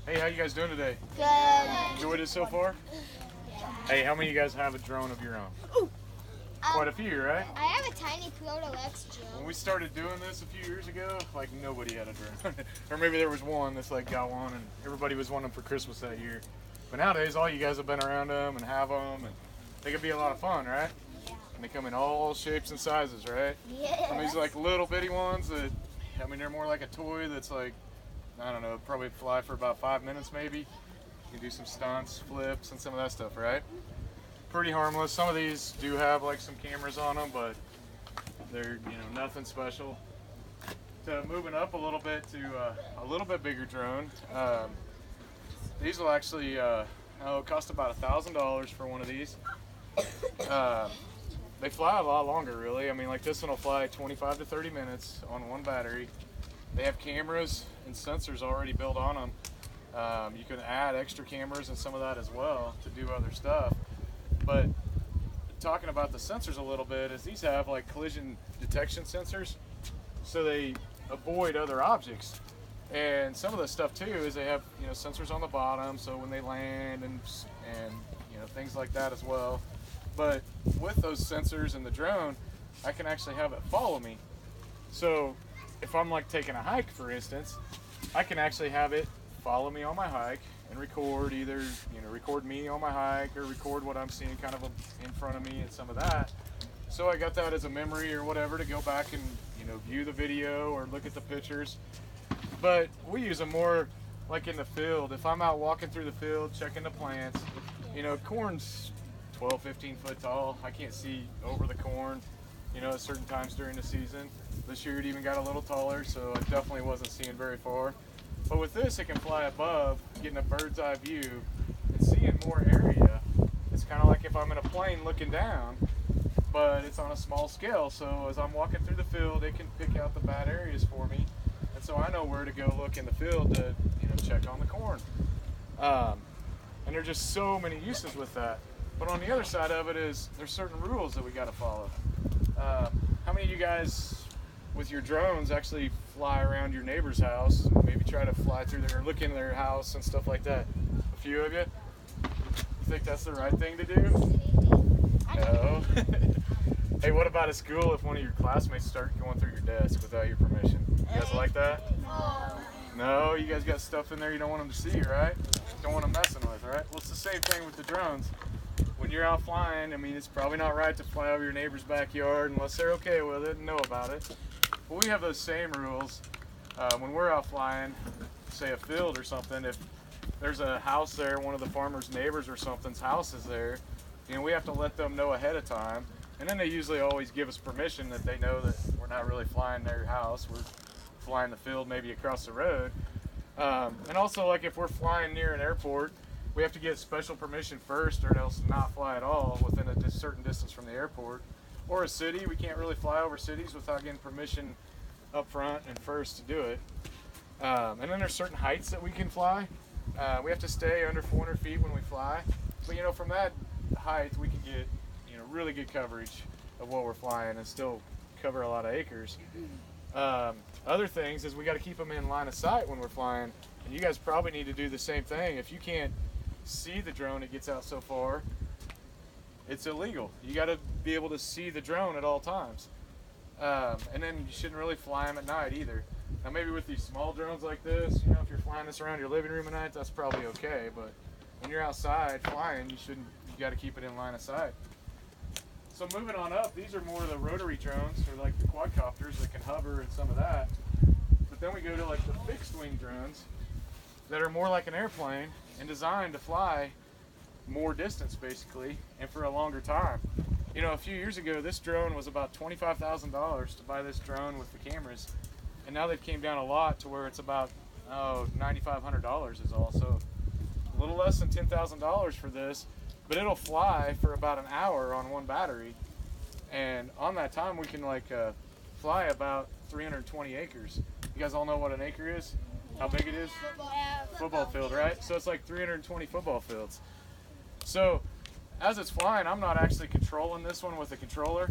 Hey, how you guys doing today? Good. Enjoyed it so far? Hey, how many of you guys have a drone of your own? Quite a few, right? I have a tiny Piotr X drone. When we started doing this a few years ago, like nobody had a drone. Or maybe there was one that's like got one and everybody was wanting them for Christmas that year. But nowadays, all you guys have been around them and have them, and they can be a lot of fun, right? Yeah. And they come in all shapes and sizes, right? Yeah. From these like little bitty ones that, I mean, they're more like a toy that's like, I don't know, probably fly for about 5 minutes maybe. You can do some stunts, flips, and some of that stuff, right? Pretty harmless. Some of these do have like some cameras on them, but they're, nothing special. So moving up a little bit to a little bit bigger drone. These will actually cost about $1,000 for one of these. They fly a lot longer, really. I mean, like this one will fly 25 to 30 minutes on one battery. They have cameras and sensors already built on them. You can add extra cameras and some of that as well to do other stuff. But talking about the sensors a little bit, is these have like collision detection sensors, so they avoid other objects. And some of the stuff too is they have sensors on the bottom, so when they land and things like that as well. But with those sensors in the drone, I can actually have it follow me. So if I'm like taking a hike, for instance, I can actually have it follow me on my hike and record either, record me on my hike or record what I'm seeing kind of in front of me and some of that. So I got that as a memory or whatever to go back and, view the video or look at the pictures. But we use them more like in the field. If I'm out walking through the field, checking the plants, corn's 12, 15 foot tall. I can't see over the corn, at certain times during the season. This year it even got a little taller, so I definitely wasn't seeing very far. But with this, it can fly above, getting a bird's eye view and seeing more area. It's kind of like if I'm in a plane looking down, but it's on a small scale. So as I'm walking through the field, it can pick out the bad areas for me. And so I know where to go look in the field to, check on the corn. And there's just so many uses with that. But on the other side of it is there's certain rules that we got to follow. How many of you guys with your drones actually fly around your neighbor's house, maybe try to fly through there, look in their house and stuff like that? A few of you? You think that's the right thing to do? No. Hey, what about at school if one of your classmates start going through your desk without your permission? You guys like that? No, you guys got stuff in there you don't want them to see, right? Don't want them messing with, right? Well, it's the same thing with the drones. When you're out flying, I mean, it's probably not right to fly over your neighbor's backyard unless they're okay with it and know about it. But we have those same rules when we're out flying, say a field or something. If there's a house there, one of the farmer's neighbors or something's house is there, we have to let them know ahead of time. And then they usually always give us permission that they know that we're not really flying their house. We're flying the field maybe across the road. And also, like if we're flying near an airport, we have to get special permission first or else not fly at all within a certain distance from the airport. Or a city, we can't really fly over cities without getting permission up front and first to do it. And then there's certain heights that we can fly. We have to stay under 400 feet when we fly. But from that height, we can get really good coverage of what we're flying and still cover a lot of acres. Other things is we got to keep them in line of sight when we're flying, and you guys probably need to do the same thing. If you can't see the drone, it gets out so far, it's illegal. You got to be able to see the drone at all times. And then you shouldn't really fly them at night either. Now maybe with these small drones like this, if you're flying this around your living room at night, that's probably okay. But when you're outside flying, you got to keep it in line of sight. So moving on up, these are more of the rotary drones, or like the quadcopters that can hover and some of that. But then we go to like the fixed wing drones that are more like an airplane and designed to fly more distance basically and for a longer time. A few years ago, this drone was about $25,000 to buy this drone with the cameras. And now they've came down a lot to where it's about $9,500 is all. So a little less than $10,000 for this. But it'll fly for about an hour on one battery, and on that time we can fly about 320 acres. You guys all know what an acre is? How big it is? Football field, right? So it's like 320 football fields. So as it's flying, I'm not actually controlling this one with a controller.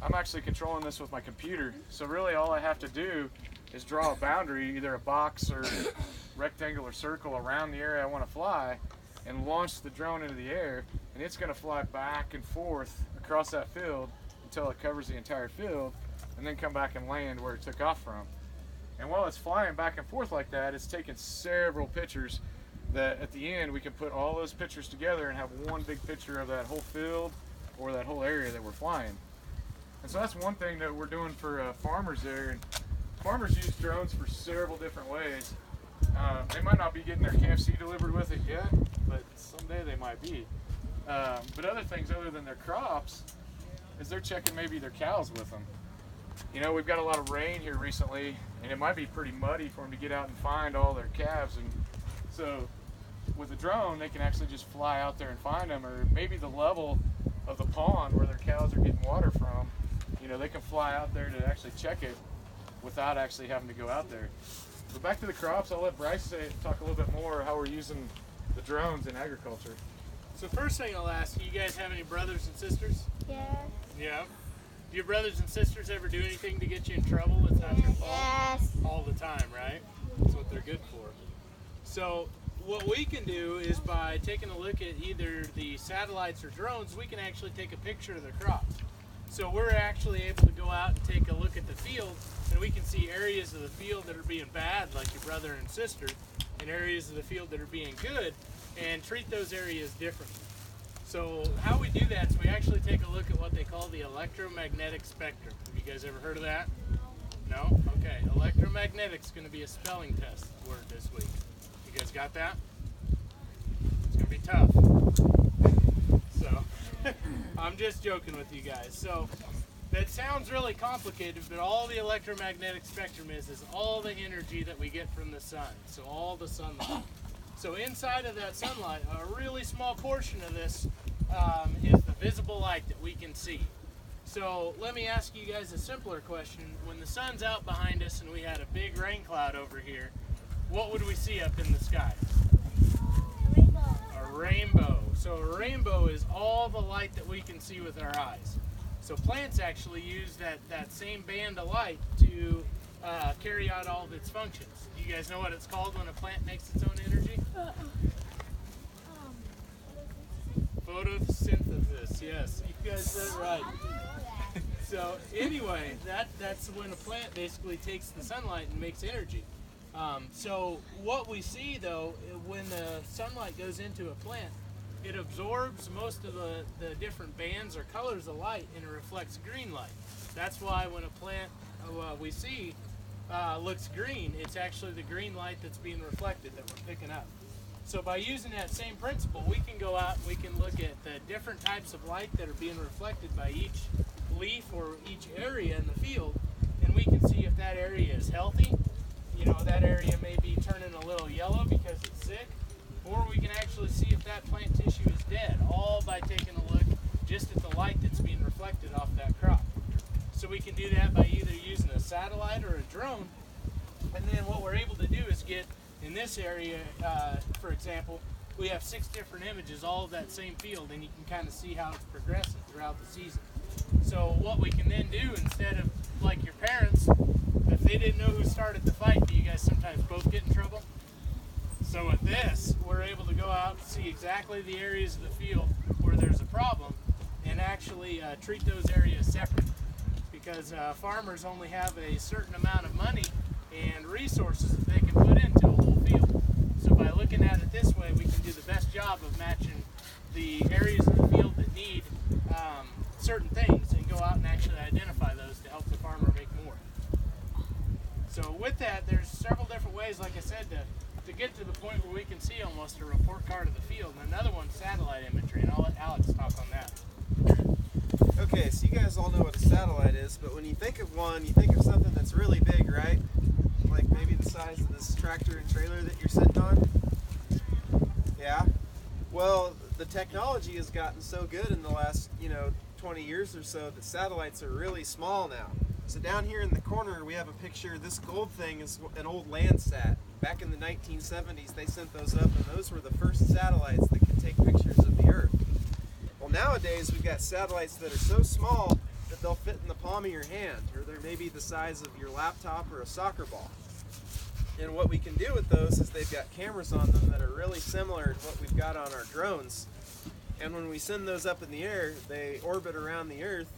I'm actually controlling this with my computer. So really all I have to do is draw a boundary, either a box or rectangular circle around the area I want to fly and launch the drone into the air, and it's going to fly back and forth across that field until it covers the entire field, and then come back and land where it took off from. And while it's flying back and forth like that, it's taking several pictures that at the end we can put all those pictures together and have one big picture of that whole field or that whole area that we're flying. And so that's one thing that we're doing for farmers there. And farmers use drones for several different ways. They might not be getting their KFC delivered with it yet, but someday they might be. But other things other than their crops is they're checking maybe their cows with them. You know, we've got a lot of rain here recently, and it might be pretty muddy for them to get out and find all their calves. And so with a drone, they can actually just fly out there and find them, or maybe the level of the pond where their cows are getting water from, you know, they can fly out there to actually check it without actually having to go out there. But back to the crops, I'll let Bryce talk a little bit more how we're using the drones in agriculture. So first thing I'll ask, you guys have any brothers and sisters? Yeah. Yeah. Do your brothers and sisters ever do anything to get you in trouble? It's not your fault. Yes. All the time, right? That's what they're good for. So what we can do is by taking a look at either the satellites or drones, we can actually take a picture of the crops. So we're actually able to go out and take a look at the field, and we can see areas of the field that are being bad, like your brother and sister, and areas of the field that are being good, and treat those areas differently. So how we do that is we actually take a look at what they call the electromagnetic spectrum. Have you guys ever heard of that? No? Okay. Electromagnetic's going to be a spelling test word this week. You guys got that? It's going to be tough. So, I'm just joking with you guys. So, that sounds really complicated, but all the electromagnetic spectrum is all the energy that we get from the sun. So, all the sunlight. So, inside of that sunlight, a really small portion of this is the visible light that we can see. So, let me ask you guys a simpler question. When the sun's out behind us and we had a big rain cloud over here, what would we see up in the sky? A rainbow. So a rainbow is all the light that we can see with our eyes. So plants actually use that same band of light to carry out all of its functions. Do you guys know what it's called when a plant makes its own energy? Photosynthesis. Yes, you guys said it right. So anyway, that's when a plant basically takes the sunlight and makes energy. So what we see though, when the sunlight goes into a plant, it absorbs most of the different bands or colors of light and it reflects green light. That's why when a plant we see looks green, it's actually the green light that's being reflected that we're picking up. So by using that same principle, we can go out and we can look at the different types of light that are being reflected by each leaf or each area in the field, and we can see if that area is healthy. You know, that area may be turning a little yellow because it's sick, or we can actually see if that plant tissue is dead, all by taking a look just at the light that's being reflected off that crop. So we can do that by either using a satellite or a drone, and then what we're able to do is get, in this area, for example, we have 6 different images, all of that same field, and you can kind of see how it's progressing throughout the season. So what we can then do, instead of like your parents, if they didn't know who started the fight, do you guys sometimes both get in trouble? So with this, we're able to go out and see exactly the areas of the field where there's a problem and actually treat those areas separate, because farmers only have a certain amount of money and resources that they can put into a whole field. So by looking at it this way, we can do the best job of matching the areas of the field that need certain things and go out and actually identify those to help the farmer make more. So with that, there's several different ways, like I said, to get to the point where we can see almost a report card of the field. And another one's satellite imagery, and I'll let Alex talk on that. Okay, so you guys all know what a satellite is, but when you think of one, you think of something that's really big, right? Like maybe the size of this tractor and trailer that you're sitting on? Yeah? Well, the technology has gotten so good in the last, 20 years or so that satellites are really small now. So down here in the corner we have a picture. This gold thing is an old Landsat. Back in the 1970s they sent those up, and those were the first satellites that could take pictures of the Earth. Well, nowadays we've got satellites that are so small that they'll fit in the palm of your hand, or they're maybe the size of your laptop or a soccer ball. And what we can do with those is they've got cameras on them that are really similar to what we've got on our drones. And when we send those up in the air, they orbit around the Earth,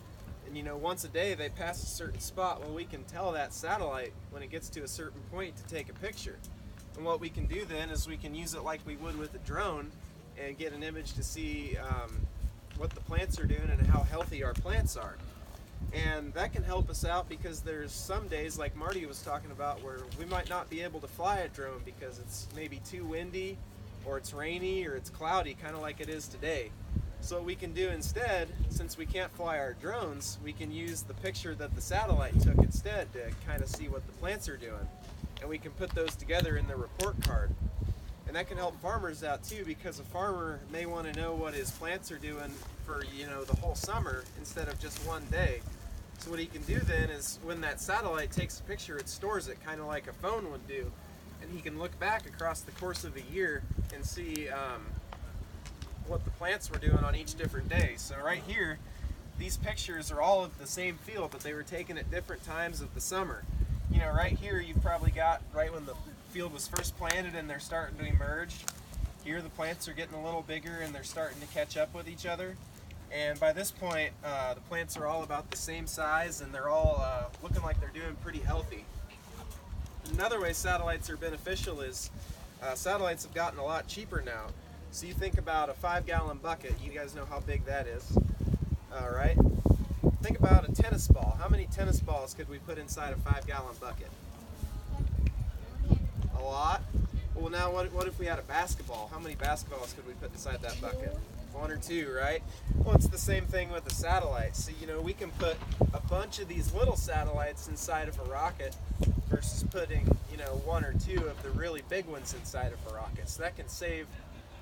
and once a day they pass a certain spot. Well, we can tell that satellite when it gets to a certain point to take a picture. And what we can do then is we can use it like we would with a drone and get an image to see what the plants are doing and how healthy our plants are. And that can help us out because there's some days, like Marty was talking about, where we might not be able to fly a drone because it's maybe too windy, or it's rainy, or it's cloudy, kind of like it is today. So what we can do instead, since we can't fly our drones, we can use the picture that the satellite took instead to kind of see what the plants are doing. And we can put those together in the report card. And that can help farmers out too, because a farmer may want to know what his plants are doing for the whole summer instead of just one day. So what he can do then is when that satellite takes a picture, it stores it kind of like a phone would do, and he can look back across the course of a year and see what the plants were doing on each different day. So right here, these pictures are all of the same field, but they were taken at different times of the summer. Right here you've probably got right when the field was first planted and they're starting to emerge. Here the plants are getting a little bigger and they're starting to catch up with each other. And by this point, the plants are all about the same size and they're all looking like they're doing pretty healthy. Another way satellites are beneficial is satellites have gotten a lot cheaper now. So you think about a 5-gallon bucket. You guys know how big that is. All right. Think about a tennis ball. How many tennis balls could we put inside a 5-gallon bucket? A lot. Well, now what if we had a basketball? How many basketballs could we put inside that bucket? 1 or 2, right? Well, it's the same thing with a satellite. So, we can put a bunch of these little satellites inside of a rocket versus putting, 1 or 2 of the really big ones inside of a rocket. So that can save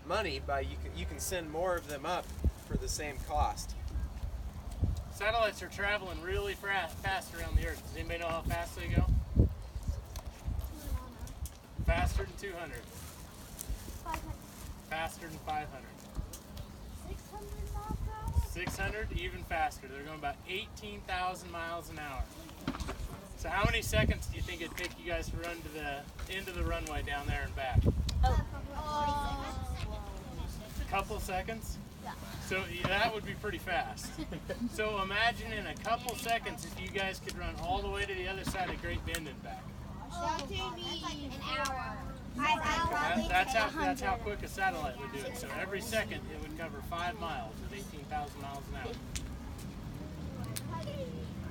money by you can send more of them up for the same cost. Satellites are traveling really fast around the Earth. Does anybody know how fast they go? Faster than 200. 500. Faster than 500. 600 miles per hour? 600, even faster. They're going about 18,000 miles an hour. So how many seconds do you think it'd take you guys to run to the end of the runway down there and back? A couple seconds? Yeah. So that would be pretty fast. So imagine in a couple seconds if you guys could run all the way to the other side of Great Bend and back. That's like an hour. That's how quick a satellite would do it. So every second it would cover 5 miles at 18,000 miles an hour.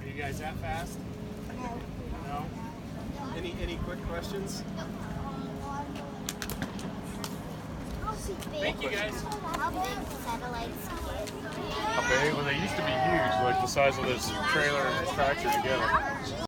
Are you guys that fast? No? Any quick questions? Thank you guys. How big do satellites get? How big? Well, they used to be huge, like the size of this trailer and this tractor together.